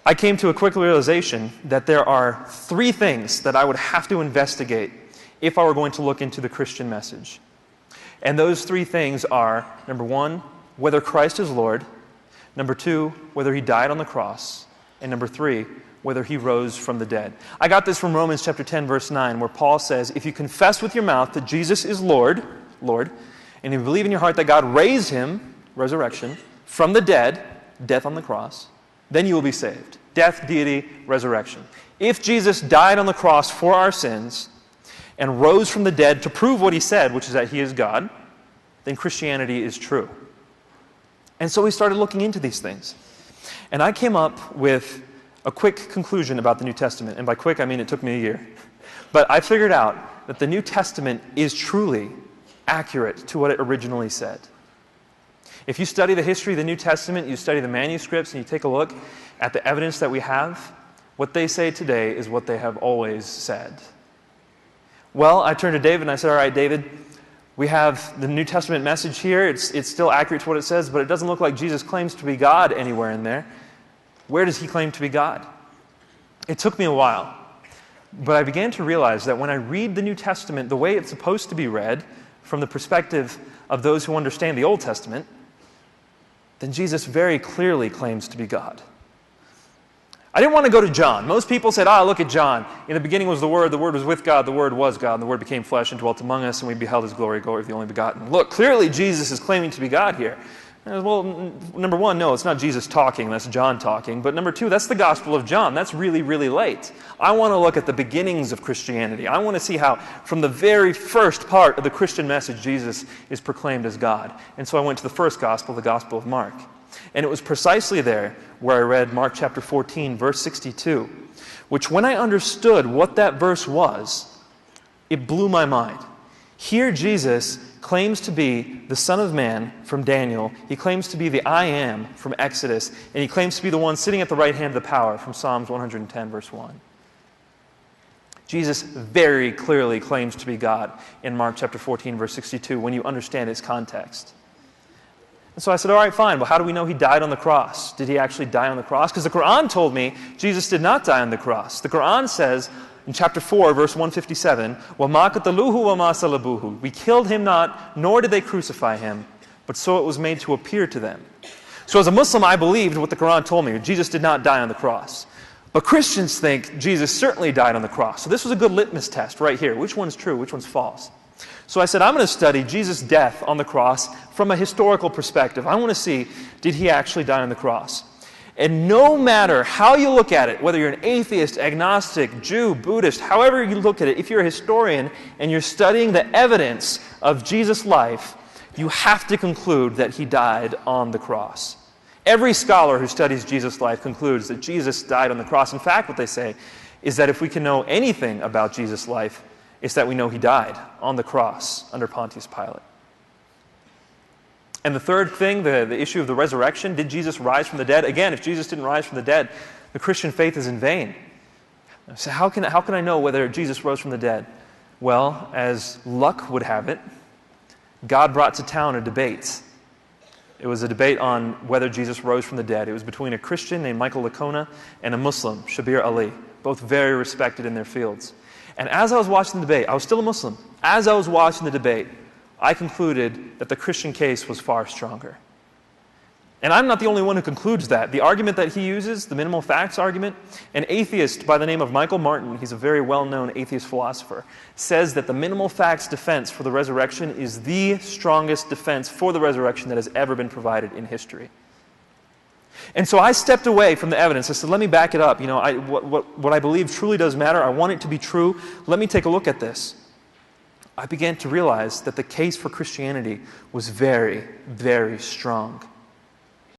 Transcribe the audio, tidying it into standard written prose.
I came to a quick realization that there are three things that I would have to investigate if I were going to look into the Christian message. And those three things are, number one, whether Christ is Lord; number two, whether he died on the cross; and number three, whether he rose from the dead. I got this from Romans chapter 10, verse 9, where Paul says, if you confess with your mouth that Jesus is Lord, and you believe in your heart that God raised him, resurrection, from the dead, death on the cross, then you will be saved. Death, deity, resurrection. If Jesus died on the cross for our sins and rose from the dead to prove what he said, which is that he is God, then Christianity is true. And so we started looking into these things. And I came up with a quick conclusion about the New Testament. And by quick, I mean it took me a year. But I figured out that the New Testament is truly accurate to what it originally said. If you study the history of the New Testament, you study the manuscripts, and you take a look at the evidence that we have, what they say today is what they have always said. Well, I turned to David and I said, all right, David, we have the New Testament message here. It's still accurate to what it says, but it doesn't look like Jesus claims to be God anywhere in there. Where does he claim to be God? It took me a while, but I began to realize that when I read the New Testament the way it's supposed to be read, from the perspective of those who understand the Old Testament, then Jesus very clearly claims to be God. I didn't want to go to John. Most people said, look at John. In the beginning was the Word was with God, the Word was God, and the Word became flesh and dwelt among us, and we beheld his glory, glory of the only begotten. Look, clearly Jesus is claiming to be God here. Well, number one, no, it's not Jesus talking, that's John talking. But number two, that's the Gospel of John. That's really, really late. I want to look at the beginnings of Christianity. I want to see how, from the very first part of the Christian message, Jesus is proclaimed as God. And so I went to the first Gospel, the Gospel of Mark. And it was precisely there where I read Mark chapter 14, verse 62, which when I understood what that verse was, it blew my mind. Here Jesus claims to be the Son of Man from Daniel. He claims to be the I Am from Exodus. And he claims to be the one sitting at the right hand of the power from Psalms 110, verse 1. Jesus very clearly claims to be God in Mark chapter 14, verse 62, when you understand its context. And so I said, all right, fine. Well, how do we know he died on the cross? Did he actually die on the cross? Because the Quran told me Jesus did not die on the cross. The Quran says in chapter 4, verse 157, وَمَا قَتَلُوهُ وَمَا صَلَبُوهُ. We killed him not, nor did they crucify him, but so it was made to appear to them. So as a Muslim, I believed what the Quran told me. Jesus did not die on the cross. But Christians think Jesus certainly died on the cross. So this was a good litmus test right here. Which one's true? Which one's false? So I said, I'm going to study Jesus' death on the cross from a historical perspective. I want to see, did he actually die on the cross? And no matter how you look at it, whether you're an atheist, agnostic, Jew, Buddhist, however you look at it, if you're a historian and you're studying the evidence of Jesus' life, you have to conclude that he died on the cross. Every scholar who studies Jesus' life concludes that Jesus died on the cross. In fact, what they say is that if we can know anything about Jesus' life, it's that we know he died on the cross under Pontius Pilate. And the third thing, the issue of the resurrection, did Jesus rise from the dead? Again, if Jesus didn't rise from the dead, the Christian faith is in vain. So how can I know whether Jesus rose from the dead? Well, as luck would have it, God brought to town a debate. It was a debate on whether Jesus rose from the dead. It was between a Christian named Michael Licona and a Muslim, Shabir Ali, both very respected in their fields. And as I was watching the debate, I was still a Muslim. As I was watching the debate, I concluded that the Christian case was far stronger. And I'm not the only one who concludes that. The argument that he uses, the minimal facts argument, an atheist by the name of Michael Martin, he's a very well-known atheist philosopher, says that the minimal facts defense for the resurrection is the strongest defense for the resurrection that has ever been provided in history. And so I stepped away from the evidence. I said, let me back it up. What I believe truly does matter. I want it to be true. Let me take a look at this. I began to realize that the case for Christianity was very, very strong.